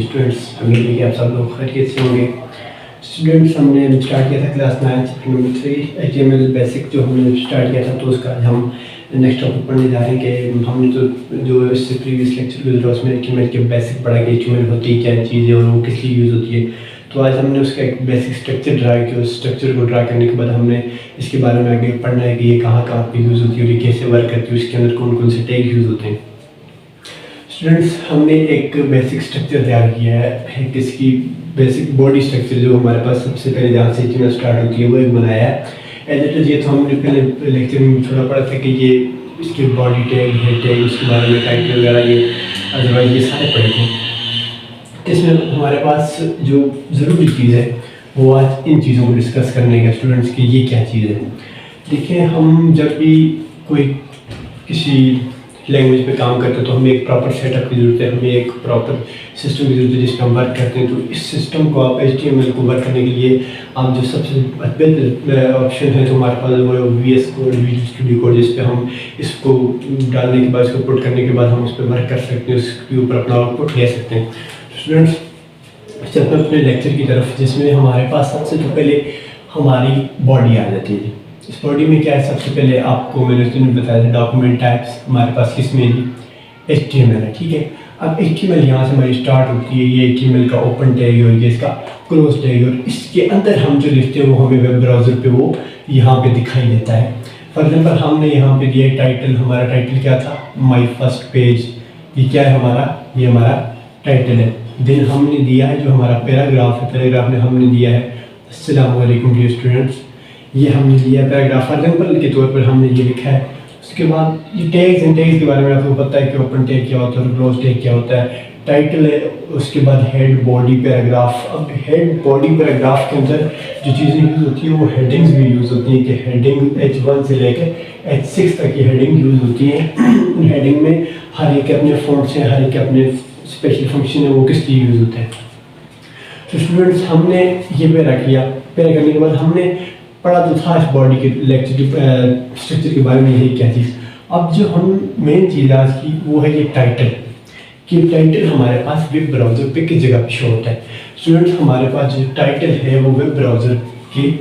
Students, उम्मीद है कि आप सब लोग खैरियत से होंगे। स्टूडेंट्स, हमने स्टार्ट किया था class 9 chapter number 3 HTML basic जो हमने स्टार्ट किया था, तो उसका आज हम नेक्स्ट टॉपिक पढ़ने जा रहे हैं कि हमने तो जो इससे प्रीवियस लेक्चर गुजरा उसमें HTML के बेसिक पढ़ा कि HTML होती क्या चीज़ है और वो किस लिए यूज़ होती है। तो आज हमने उसका एक बेसिक स्ट्रक्चर ड्रा किया। उस स्ट्रक्चर को ड्रा करने के बाद हमने इसके बारे में आगे पढ़ना है कि ये कहाँ कहाँ पे यूज़ होती है और ये कैसे वर्क करती है, उसके अंदर कौन कौन से टैग यूज़ होते हैं। स्टूडेंट्स, हमने एक बेसिक स्ट्रक्चर तैयार किया है, इसकी बेसिक बॉडी स्ट्रक्चर जो हमारे पास सबसे पहले जहाँ से HTML स्टार्ट होती है वो एक बनाया है। एज इट इज़ ये तो हमने पहले लेक्चर में थोड़ा पढ़ा था कि ये इसके बॉडी टैग, हेड टैग, उसके बारे में टाइटल वगैरह, ये अदरवाइज ये सारे पढ़े थे। इसमें हमारे पास जो ज़रूरी चीज़ है वो आज इन चीज़ों को डिस्कस करने का स्टूडेंट्स की ये क्या चीज़ है। देखिए, हम जब भी कोई किसी लैंग्वेज पे काम करते हैं तो हमें एक प्रॉपर सेटअप की ज़रूरत है, हमें एक प्रॉपर सिस्टम की ज़रूरत है जिस पर हम वर्क करते हैं। तो इस सिस्टम को आप HTML को वर्क करने के लिए आप जो सबसे बेहतर ऑप्शन है तो हमारे पास वो VS code, visual studio code, जिस पे हम इसको डालने के बाद, इसको पुट करने के बाद हम उस पर वर्क कर सकते हैं, उसके ऊपर अपना आउटपुट ले सकते हैं। स्टूडेंट्स, चलते हैं अपने लेक्चर की तरफ, जिसमें हमारे पास सबसे तो पहले हमारी बॉडी आ जाती है। इस बॉडी में क्या है, सबसे पहले आपको मैंने तुम्हें बताया था डॉक्यूमेंट टाइप्स हमारे पास किस में है, HTML है, ठीक है। अब HTML यहाँ से हमारी स्टार्ट होती है, ये HTML का ओपन टैग है और ये इसका क्लोज टैग है, और इसके अंदर हम जो लिखते हैं वो हमें वेब ब्राउज़र पे वो यहाँ पे दिखाई देता है। फॉर एग्जाम्पल, हमने यहाँ पे दिया टाइटल, हमारा टाइटल क्या था, माई फर्स्ट पेज, ये क्या है हमारा, ये हमारा टाइटल है। देन हमने दिया है जो हमारा पैराग्राफ है, पैराग्राफ में हमने दिया है अस्सलाम वालेकुम डियर स्टूडेंट्स, ये हमने दिया पैराग्राफ। फॉर एग्जाम्पल के तौर पर हमने ये लिखा है। उसके बाद ये टैग्स एंड टैग्स के बारे में आपको पता है कि ओपन टैग क्या होता है और क्लोज टैग क्या होता है। टाइटल है, उसके बाद हेड, बॉडी, पैराग्राफ। अब हेड, बॉडी, पैराग्राफ के अंदर जो चीज़ें यूज़ होती हैं वो हेडिंग्स भी यूज़ होती हैं कि हेडिंग H1 से लेकर H6 तक की हेडिंग यूज़ होती है। हेडिंग में हर एक अपने फ़ॉन्ट्स हैं, हर एक अपने स्पेशल फंक्शन है, वो किस लिए यूज़ होते हैं। तो स्टूडेंट्स, हमने ये पैरा किया। पैरा करने के बाद हमने पढ़ा तो था इस बॉडी के लेक्चर स्ट्रक्चर के बारे में, यही क्या चीज़। अब जो हम मेन चीज़ आज की वो है ये टाइटल, कि टाइटल हमारे पास वेब ब्राउज़र पे किस जगह पे शो होता है। स्टूडेंट्स, हमारे पास जो टाइटल है वो वेब ब्राउज़र के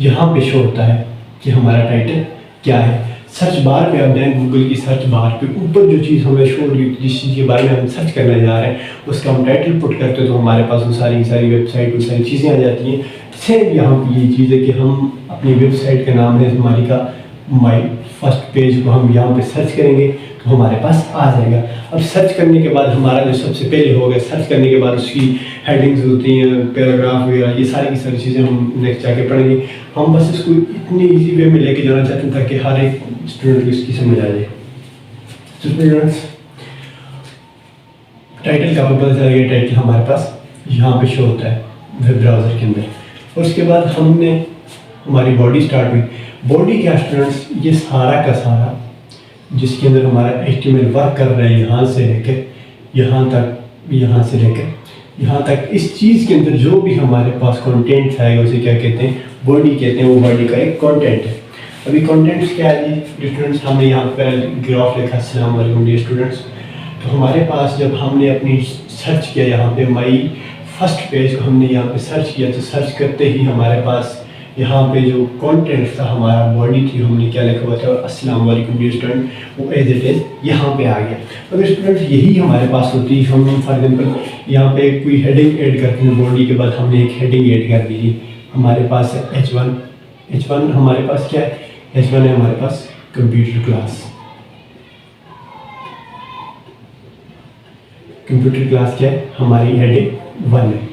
यहाँ पे शो होता है कि हमारा टाइटल क्या है। सर्च बार पे आप जाएँ, गूगल की सर्च बार पे ऊपर जो चीज़ हमें शो हो रही है, जिस चीज़ के बारे में हम सर्च करने जा रहे हैं उसका हम टाइटल पुट करते हैं तो हमारे पास वो सारी वेबसाइट, वो सारी चीज़ें आ जाती हैं। सेम यहाँ पे ये चीज़ है कि हम अपनी वेबसाइट का नाम है हमारी का माई फर्स्ट पेज को हम यहाँ पे सर्च करेंगे तो हमारे पास आ जाएगा। अब सर्च करने के बाद हमारा जो सबसे पहले हो गया, सर्च करने के बाद उसकी हेडिंग्स होती हैं, पैराग्राफ वगैरह, ये सारी की सारी चीज़ें हम नेक्स्ट जाके पढ़ेंगे। हम बस इसको इतनी ईजी वे में लेके जाना चाहते हैं ताकि हर एक स्टूडेंट को इसकी समझ आ जाए। तो स्टूडेंट्स, टाइटल का पता चल गया, टाइटल हमारे पास यहाँ पे शो होता है वेब ब्राउज़र के अंदर। और उसके बाद हमने हमारी बॉडी स्टार्ट हुई। बॉडी क्या स्टूडेंट्स, ये सारा का सारा जिसके अंदर हमारा HTML वर्क कर रहा है, यहाँ से लेकर यहाँ तक, यहाँ से लेकर यहाँ तक, इस चीज़ के अंदर जो भी हमारे पास कंटेंट्स आएगा उसे क्या कहते हैं, बॉडी कहते हैं। वो बॉडी का एक कंटेंट है। अभी कंटेंट्स क्या है जी स्टूडेंट्स, हमने यहाँ पर ग्राफ लिखा अस्सलाम वालेकुम डियर स्टूडेंट्स। तो हमारे पास जब हमने अपनी सर्च किया यहाँ पे माई फर्स्ट पेज को हमने यहाँ पे सर्च किया, तो सर्च करते ही हमारे पास यहाँ पे जो कंटेंट था, हमारा बॉडी थी, हमने क्या लिखा हुआ था अस्सलाम वालेकुम डियर स्टूडेंट, वो एज इट इज़ यहाँ पे आ गया। अगर स्टूडेंट यही हमारे पास होती, हम फॉर एग्जाम्पल यहाँ पे कोई हेडिंग ऐड करते हैं बॉडी के बाद, हमने एक हेडिंग ऐड कर दी, हमारे पास है H1 हमारे पास क्या है, H1 है हमारे पास कंप्यूटर क्लास। कंप्यूटर क्लास क्या है, हमारी हेडिंग 1 है,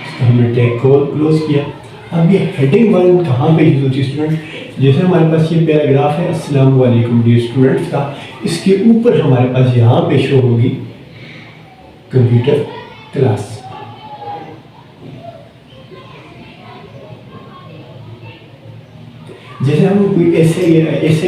इसका हमने टैग को क्लोज किया। अब ये हेडिंग 1 कहाँ पे यूज होती है स्टूडेंट, जैसे हमारे पास ये पैराग्राफ है अस्सलाम वालेकुम डियर स्टूडेंट्स का, इसके ऊपर हमारे पास यहाँ पे शो होगी कंप्यूटर क्लास। जैसे हम कोई ऐसे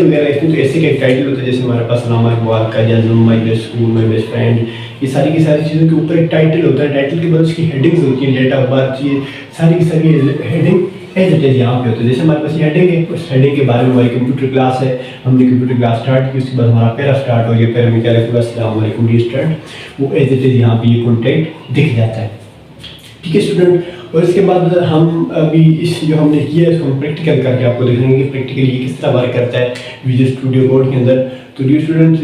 वगैरह लिखते हैं तो ऐसे का एक टाइटल होता है, जैसे हमारे पास नाम इकबाल का या my best school, my best friend, ये सारी की सारी चीज़ों के ऊपर एक टाइटल होता है। टाइटल के बाद उसकी हेडिंग्स होती हैं, डेट ऑफ बर्थ, ये सारी की सारी हेडिंग एज इट इज़ यहाँ पे होता है। जैसे हमारे पास ये हेडिंग है, उस हेडिंग के बारे में हमारी कंप्यूटर क्लास है, हमने कंप्यूटर क्लास स्टार्ट की, उसके बाद हमारा पैरा स्टार्ट हो गया, पैरा में क्या लिखा अस्सलाम वालेकुम डियर स्टूडेंट, वो एज इट इज़ यहाँ पे ये कंटेंट दिख जाता है। ठीक है स्टूडेंट, और इसके बाद हम अभी इस जो हमने किया है इसको हम प्रैक्टिकल करके आपको दिखाएंगे कि प्रैक्टिकली ये किस तरह वर्क करता है विजुअल स्टूडियो कोड के अंदर। तो डियर स्टूडेंट्स,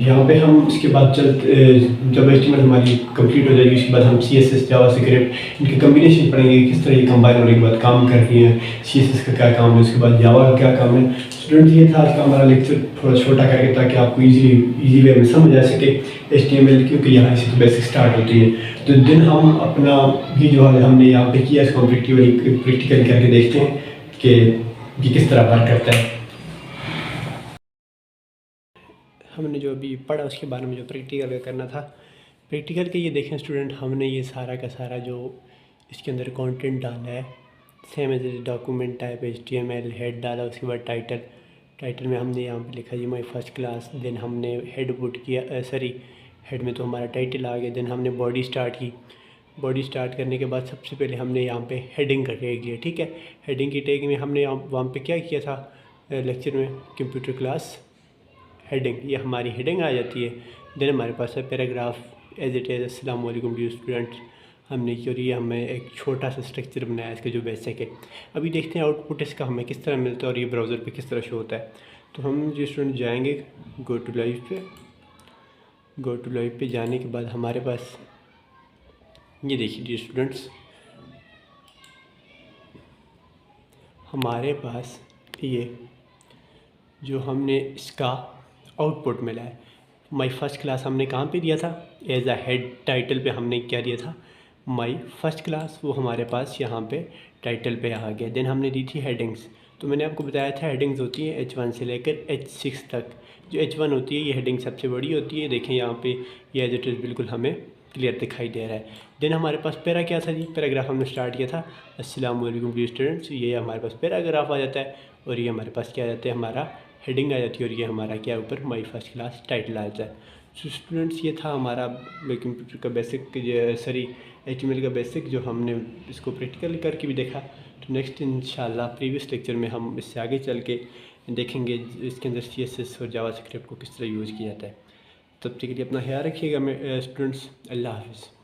यहाँ पे हम इसके बाद जब एस्टिमेट हमारी कंप्लीट हो जाएगी उसके बाद हम CSS जावास्क्रिप्ट इनके कम्बिनेशन पढ़ेंगे, किस तरह ये कंबाइन होने के बाद काम करती हैं, CSS का क्या काम है, उसके बाद जावा का क्या काम है। स्टूडेंट ये था आज का हमारा लेक्चर, थोड़ा छोटा करके ताकि आपको इजी वे में समझ आ सके HTML, क्योंकि यहाँ से तो बेसिक स्टार्ट होती है। तो दिन हम अपना ये जो है हमने यहाँ पे किया इसको हम प्रैक्टिकल करके देखते हैं कि ये किस तरह वर्क करता है। हमने जो अभी पढ़ा उसके बारे में जो प्रैक्टिकल करना था, प्रैक्टिकल के ये देखें स्टूडेंट, हमने ये सारा का सारा जो इसके अंदर कंटेंट डाला है, same as document type HTML, head डाला, उसके बाद टाइटल में हमने यहाँ पे लिखा जी माई फर्स्ट क्लास, देन हमने हेड पुट किया, हेड में तो हमारा टाइटल आ गया, देन हमने बॉडी स्टार्ट की। बॉडी स्टार्ट करने के बाद सबसे पहले हमने यहाँ पे हेडिंग का टैग दिया। ठीक है, हेडिंग की टैग में हमने वहाँ पे क्या किया था लेक्चर में, कंप्यूटर क्लास हेडिंग, ये हमारी हेडिंग आ जाती है। देन हमारे पास है पैराग्राफ एज इट इज़ अस्सलाम वालेकुम डियर स्टूडेंट्स, हमने की और ये हमें एक छोटा सा स्ट्रक्चर बनाया इसका जो बेसिक है। अभी देखते हैं आउटपुट इसका हमें किस तरह मिलता है और ये ब्राउज़र पे किस तरह शो होता है। तो हम जो स्टूडेंट जाएंगे गो टू लाइव पे जाने के बाद हमारे पास ये देखिए डियर स्टूडेंट्स, हमारे पास ये जो हमने इसका आउटपुट मिला है, माई फर्स्ट क्लास हमने कहाँ पे दिया था, एज अ हेड टाइटल पे हमने क्या दिया था, माई फर्स्ट क्लास, वो हमारे पास यहाँ पे टाइटल पे आ गया। देन हमने दी थी हेडिंग्स, तो मैंने आपको बताया था हेडिंग्स होती हैं H1 से लेकर H6 तक। जो H1 होती है ये हेडिंग सबसे बड़ी होती है, देखें यहाँ पे ये एज इट इज़ बिल्कुल हमें क्लियर दिखाई दे रहा है। देन हमारे पास पैरा क्या था जी, पैराग्राफ हमने स्टार्ट किया था अस्सलाम वालेकुम डियर स्टूडेंट्स, ये हमारे पास पैराग्राफ आ जाता है और ये हमारे पास क्या आ जाता है, हमारा हेडिंग आ जाती है और ये हमारा क्या ऊपर माई फर्स्ट क्लास टाइटल आ जाता है। सो स्टूडेंट्स ये था हमारा कंप्यूटर का बेसिक, HTML का बेसिक जो हमने इसको प्रैक्टिकल करके भी देखा। तो नेक्स्ट इंशाल्लाह प्रीवियस लेक्चर में हम इससे आगे चल के देखेंगे इसके अंदर CSS और जावास्क्रिप्ट को किस तरह यूज़ किया जाता है। तब तक के लिए अपना ख्याल रखिएगा स्टूडेंट्स, अल्लाह हाफ़िज़।